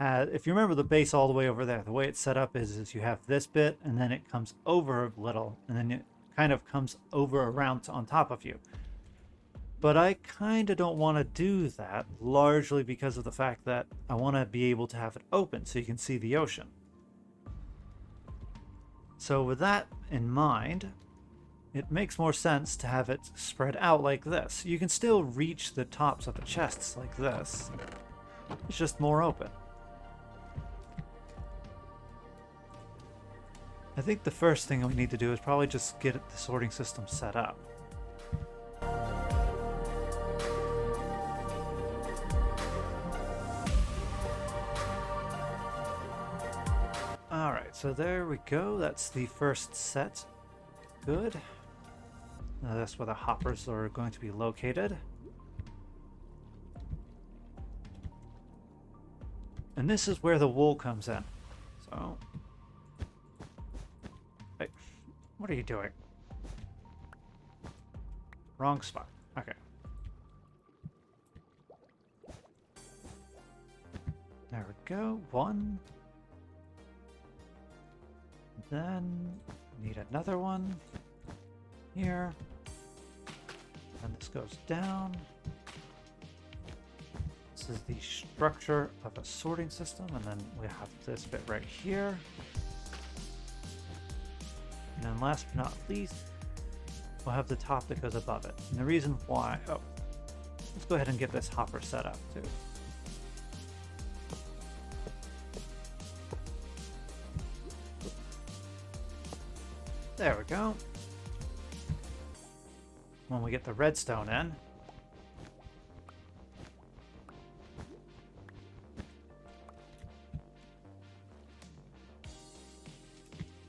if you remember the base all the way over there, the way it's set up is you have this bit, and then it comes over a little, and then it kind of comes over around on top of you. But I kind of don't want to do that, largely because of the fact that I want to be able to have it open so you can see the ocean. So with that in mind, it makes more sense to have it spread out like this. You can still reach the tops of the chests like this. It's just more open. I think the first thing we need to do is probably just get the sorting system set up. Alright, so there we go. That's the first set. Good. Now that's where the hoppers are going to be located. And this is where the wool comes in. So... Hey, what are you doing? Wrong spot. Okay. There we go. One. Then need another one here. And this goes down. This is the structure of a sorting system, and then we have this bit right here. And then last but not least, we'll have the top that goes above it. And the reason why... Oh, let's go ahead and get this hopper set up too. There we go. When we get the redstone in,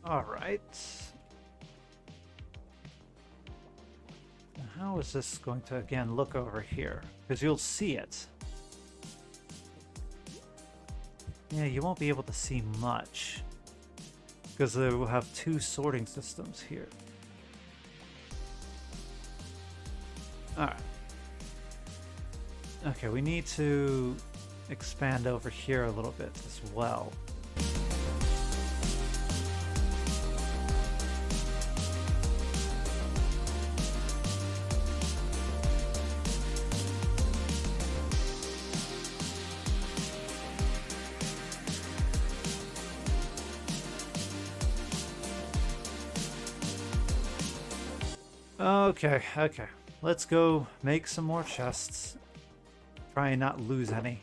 all right. Now how is this going to again look over here? Because you'll see it. Yeah, you won't be able to see much. Because they will have two sorting systems here. Alright. Okay, we need to expand over here a little bit as well. Okay, okay. Let's go make some more chests. Try and not lose any.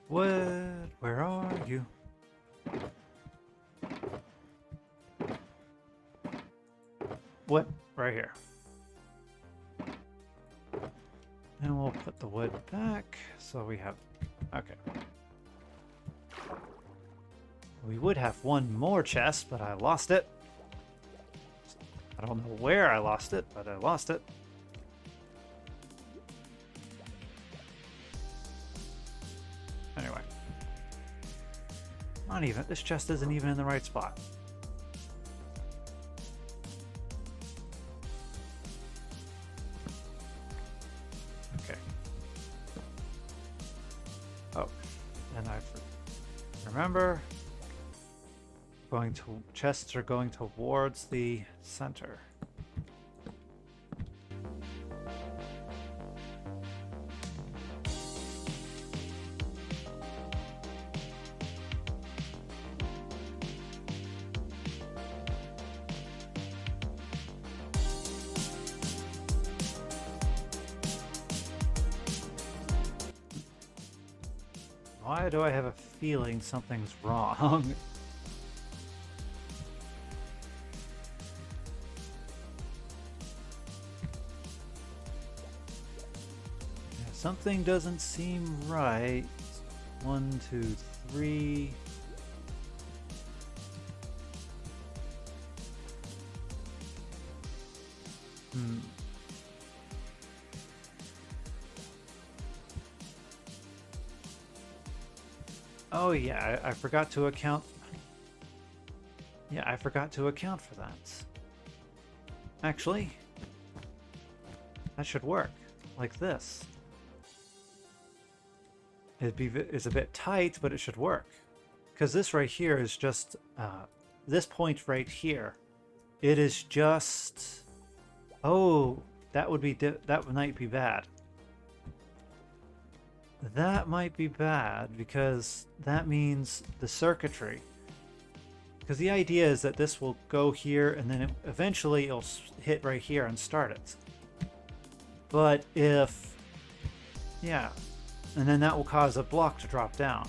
Where are you? What? Right here. And we'll put the wood back so we have... Okay. We would have one more chest, but I lost it. I don't know where I lost it, but I lost it. Anyway. Not even. This chest isn't even in the right spot. Okay. Oh. And I remember... chests are going towards the center. Why do I have a feeling something's wrong? Something doesn't seem right. 1, 2, 3. Oh yeah, I forgot to account. Yeah, I forgot to account for that. Actually, that should work. like this. It's a bit tight, but it should work. Because this right here is just, this point right here. It is just, oh, that might be bad. That might be bad because that means the circuitry. Because the idea is that this will go here and then eventually it'll hit right here and start it. But if, yeah, and then that will cause a block to drop down.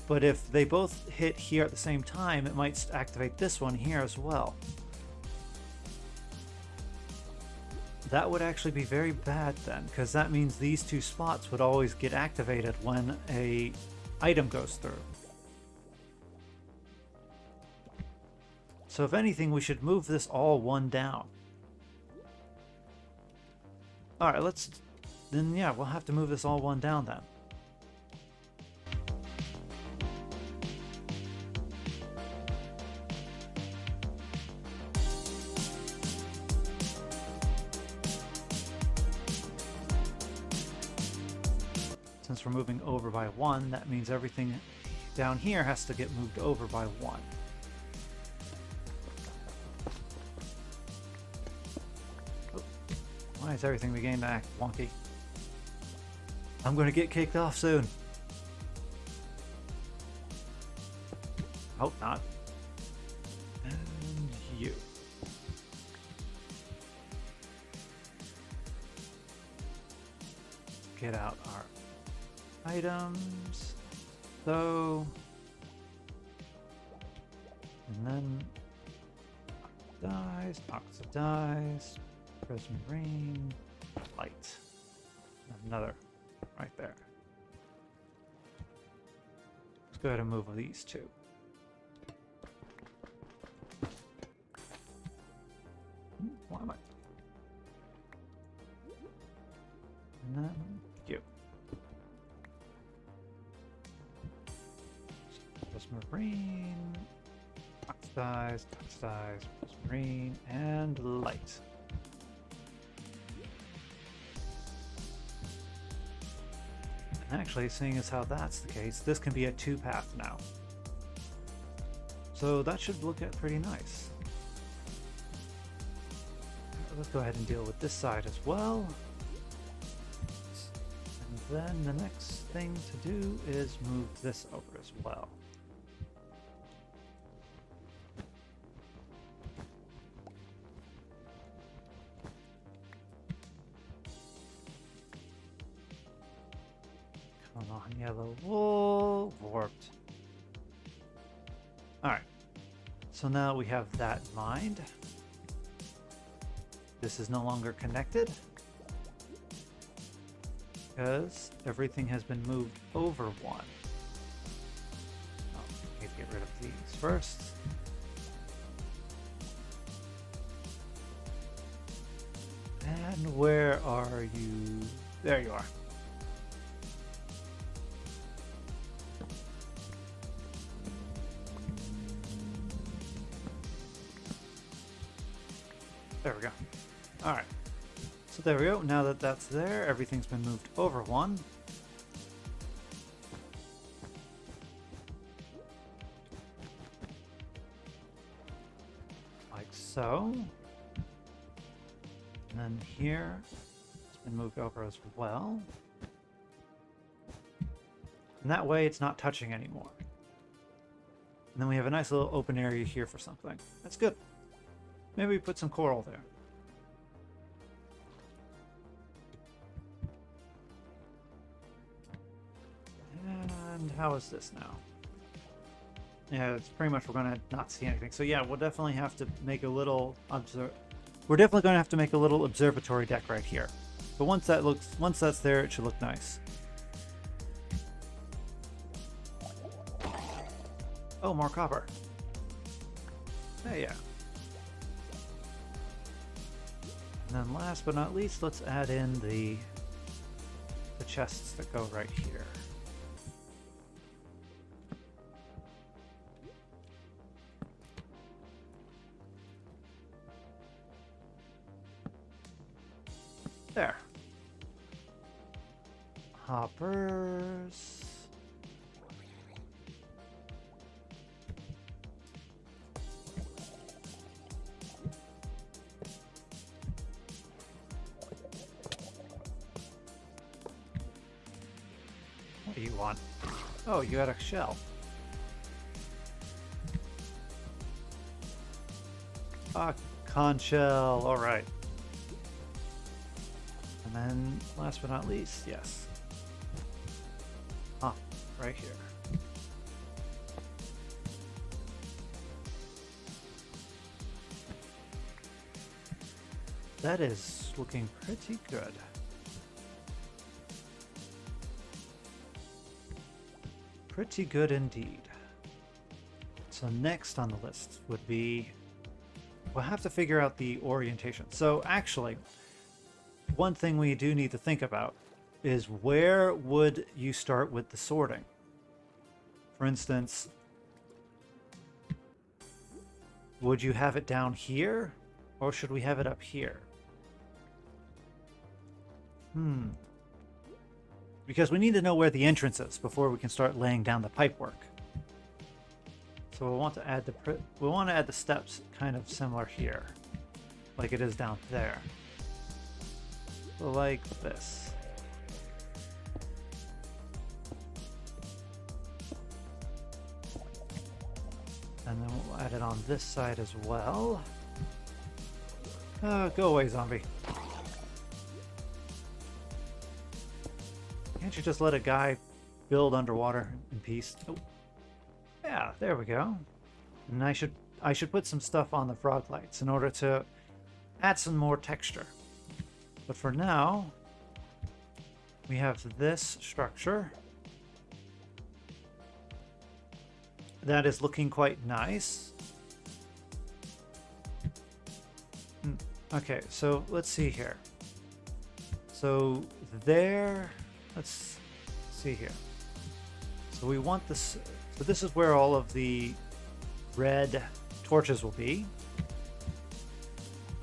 But if they both hit here at the same time, it might activate this one here as well. That would actually be very bad then, because that means these two spots would always get activated when a item goes through. So if anything, we should move this all one down. Alright, then yeah, we'll have to move this all one down then. Since we're moving over by 1, that means everything down here has to get moved over by 1. Oh, why is everything beginning to act wonky? I'm going to get kicked off soon. Hope not. And you. Get out our items, so, and then oxidize, prismarine, light, another right there. Let's go ahead and move these two. Why am I? And then you. Marine, oxidize, marine, and light. And actually, seeing as how that's the case, this can be a 2-path now. So that should look pretty nice. Let's go ahead and deal with this side as well. And then the next thing to do is move this over as well. Come on, yellow wool, warped. Alright, so now we have that in mind. This is no longer connected because everything has been moved over 1. Oh, need to get rid of these first. And where are you? There you are. There we go. Alright. So there we go. Now that that's there, everything's been moved over 1. Like so. And then here, it's been moved over as well. And that way it's not touching anymore. And then we have a nice little open area here for something. That's good. Maybe we put some coral there. And how is this now? Yeah, it's pretty much we're gonna not see anything. So yeah, we'll definitely have to make a little we're definitely gonna have to make a little observatory deck right here. But once that's there, it should look nice. Oh, more copper. Hey, yeah. And then last but not least, let's add in the chests that go right here. There. hoppers. What do you want? Oh, you got a shell. Ah, conch shell. All right. And then, last but not least, yes. Right here. That is looking pretty good. Pretty good indeed. So next on the list would be, we'll have to figure out the orientation. So actually, one thing we do need to think about is where would you start with the sorting? For instance, would you have it down here or should we have it up here? Because we need to know where the entrance is before we can start laying down the pipework. So we'll want to add the steps kind of similar here, like it is down there. So like this. And then we'll add it on this side as well. Go away, zombie. Can't you just let a guy build underwater in peace? Oh. Yeah, there we go. And I should put some stuff on the frog lights in order to add some more texture. But for now, we have this structure. That is looking quite nice. Okay, so let's see here. So there, let's see here. So we want this, so this is where all of the red torches will be.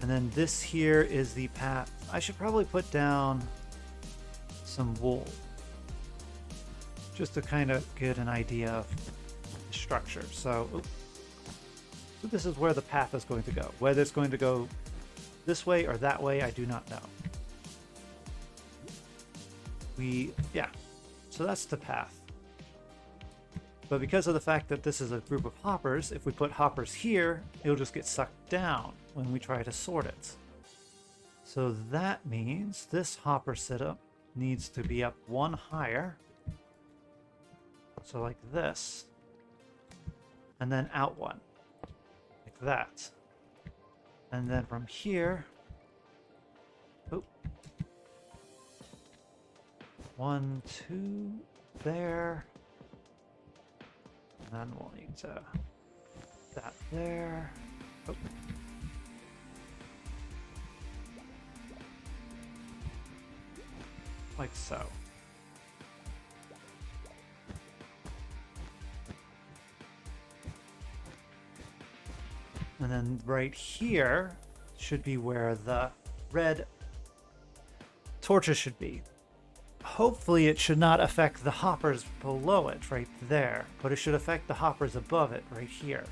And then this here is the path. I should probably put down some wool just to kind of get an idea of the structure. So this is where the path is going to go. Whether it's going to go this way or that way, I do not know. So that's the path. But because of the fact that this is a group of hoppers, if we put hoppers here, it'll just get sucked down when we try to sort it. So that means this hopper setup needs to be up one higher. So like this. And then out one. Like that. And then from here, one, two, there. And then we'll need to that there. Oh. Like so. And then right here should be where the red torches should be. Hopefully it should not affect the hoppers below it right there, but it should affect the hoppers above it right here.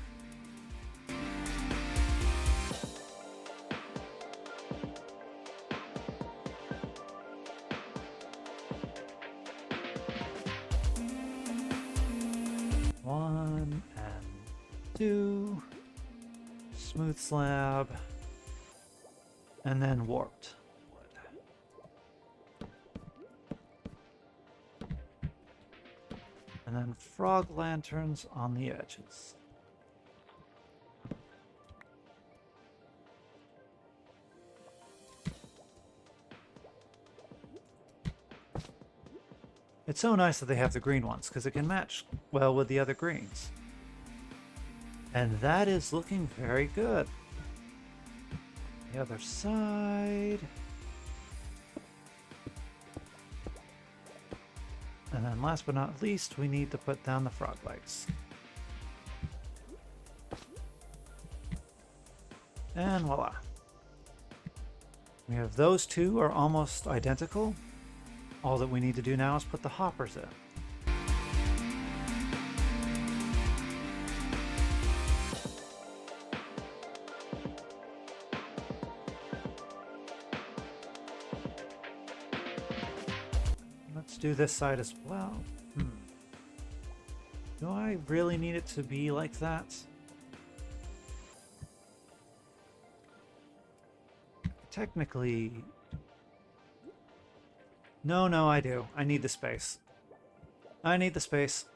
One and two. Smooth slab. And then warped. And then frog lanterns on the edges. It's so nice that they have the green ones because it can match well with the other greens. And that is looking very good. The other side. And then last but not least, we need to put down the frog legs. And voila. We have those two are almost identical. All that we need to do now is put the hoppers in. Let's do this side as well. Do I really need it to be like that? Technically... No, I do. I need the space. I need the space.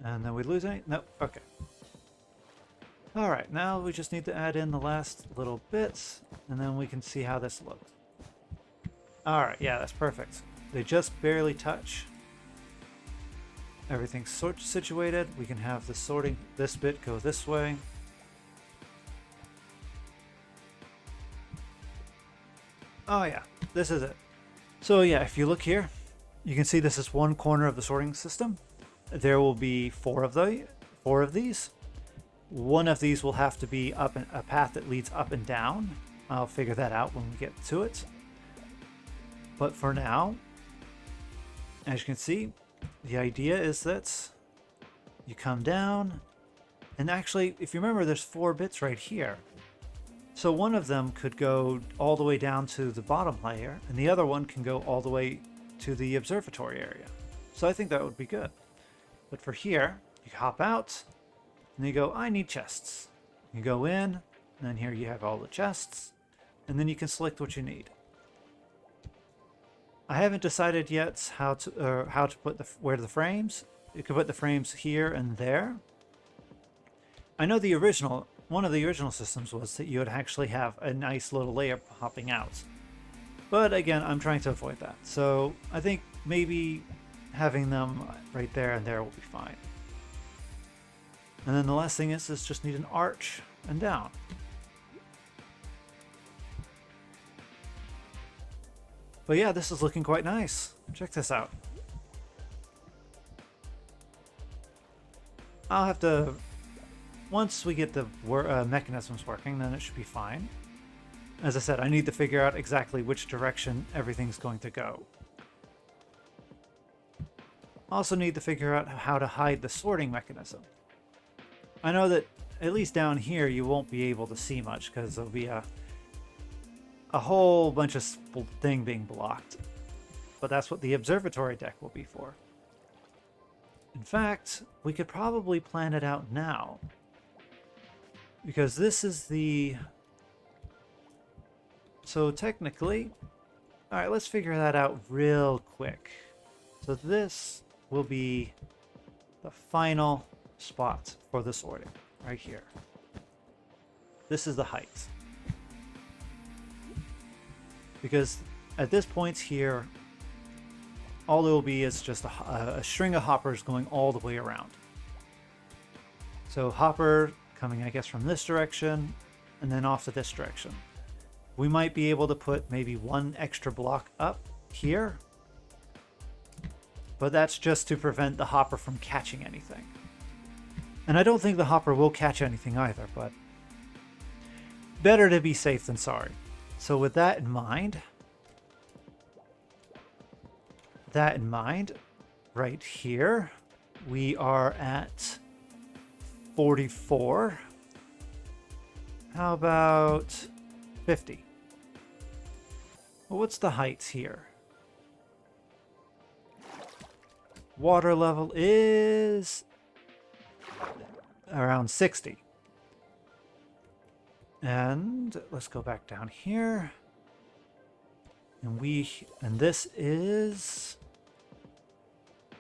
And then we lose any? Nope. Okay. Alright, now we just need to add in the last little bits, and then we can see how this looks. Alright, yeah, that's perfect. They just barely touch. Everything's situated. We can have the sorting, this bit go this way. Oh yeah, this is it. So yeah, if you look here, you can see this is one corner of the sorting system. There will be four of these. One of these will have to be up a path that leads up and down. I'll figure that out when we get to it. But for now, as you can see, the idea is that you come down, and actually, if you remember, there's 4 bits right here. So one of them could go all the way down to the bottom layer, and the other one can go all the way to the observatory area. So I think that would be good. But for here, you hop out, and you go, I need chests. You go in, and then here you have all the chests, and then you can select what you need. I haven't decided yet how to put where the frames. You could put the frames here and there. I know one of the original systems was that you would actually have a nice little layer popping out. But again, I'm trying to avoid that. So I think maybe having them right there and there will be fine. And then the last thing is just need an arch and down. But yeah, this is looking quite nice. Check this out. I'll have to... Once we get the mechanisms working, then it should be fine. As I said, I need to figure out exactly which direction everything's going to go. Also need to figure out how to hide the sorting mechanism. I know that at least down here you won't be able to see much because there'll be a whole bunch of thing being blocked. But that's what the observatory deck will be for. In fact, we could probably plan it out now. Because this is the... So technically... Alright, let's figure that out real quick. So this will be the final spot for the sorting, right here. This is the height. Because at this point here, all there will be is just a string of hoppers going all the way around. So hopper coming, I guess, from this direction, and then off to this direction. We might be able to put maybe one extra block up here, but that's just to prevent the hopper from catching anything. And I don't think the hopper will catch anything either, but better to be safe than sorry. So with that in mind, right here, we are at 44. How about 50? Well, what's the heights here? Water level is around 60. And let's go back down here. And this is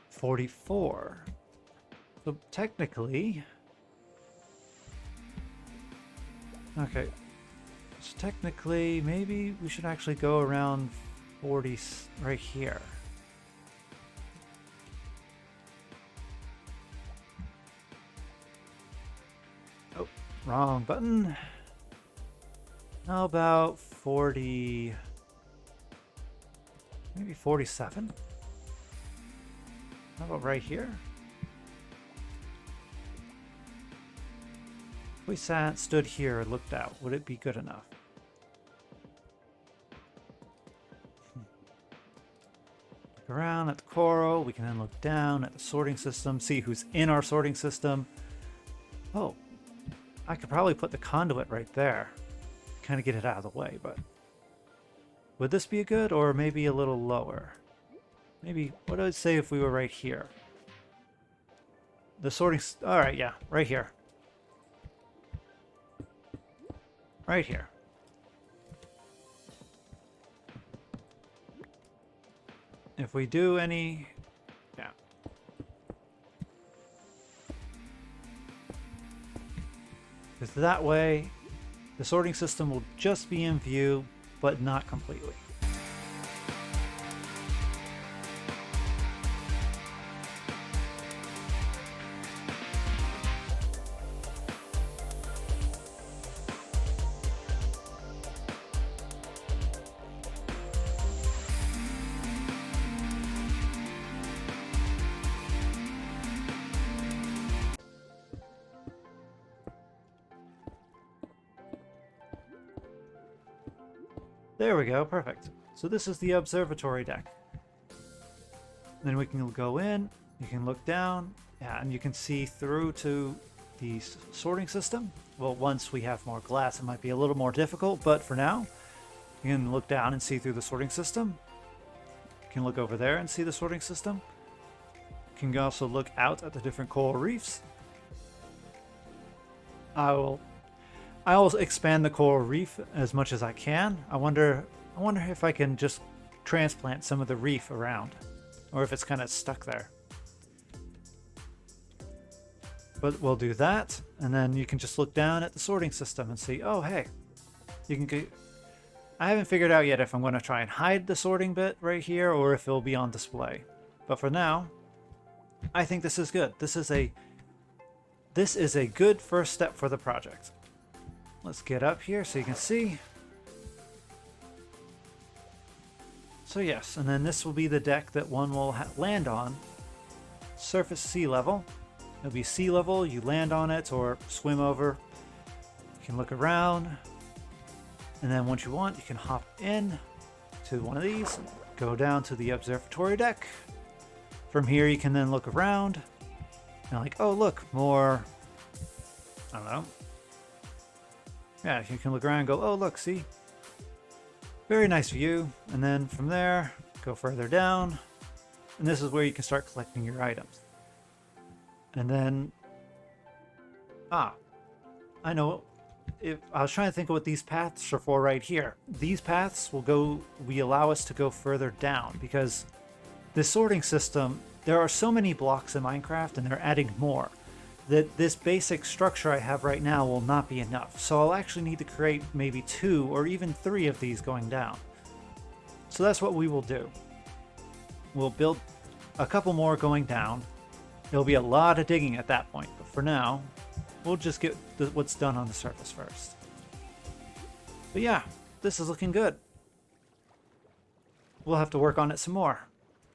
44. So technically, okay. So technically, maybe we should actually go around 40 right here. Oh, wrong button. How about 40? Maybe 47? How about right here? If we stood here and looked out, would it be good enough? Look around at the coral. We can then look down at the sorting system, see who's in our sorting system. Oh, I could probably put the conduit right there. Kind of get it out of the way, but... Would this be good, or maybe a little lower? Maybe, what would I say if we were right here? The sorting... Alright, yeah, right here. Right here. If we do any... Yeah. Because that way, the sorting system will just be in view, but not completely. There we go, perfect. So this is the observatory deck. Then we can go in, you can look down, yeah, and you can see through to the sorting system. Well, once we have more glass, it might be a little more difficult, but for now, you can look down and see through the sorting system. You can look over there and see the sorting system. You can also look out at the different coral reefs. I will expand the coral reef as much as I can. I wonder if I can just transplant some of the reef around, or if it's kind of stuck there. But we'll do that, and then you can just look down at the sorting system and see, oh hey, you can get... I haven't figured out yet if I'm going to try and hide the sorting bit right here, or if it'll be on display. But for now, I think this is good. This is a good first step for the project. Let's get up here so you can see. So yes, and then this will be the deck that one will land on. Surface sea level. It'll be sea level, you land on it or swim over. You can look around. And then once you want, you can hop in to one of these, go down to the observatory deck. From here you can then look around and like, oh look, more, I don't know. Yeah, you can look around and go, oh look, see? Very nice view. And then from there, go further down. And this is where you can start collecting your items. And then, I know. If I was trying to think of what these paths are for right here. These paths will allow us to go further down, because this sorting system, there are so many blocks in Minecraft and they're adding more, that this basic structure I have right now will not be enough. So I'll actually need to create maybe 2 or even 3 of these going down. So that's what we will do. We'll build a couple more going down. There'll be a lot of digging at that point, but for now, we'll just get what's done on the surface first. But yeah, this is looking good. We'll have to work on it some more.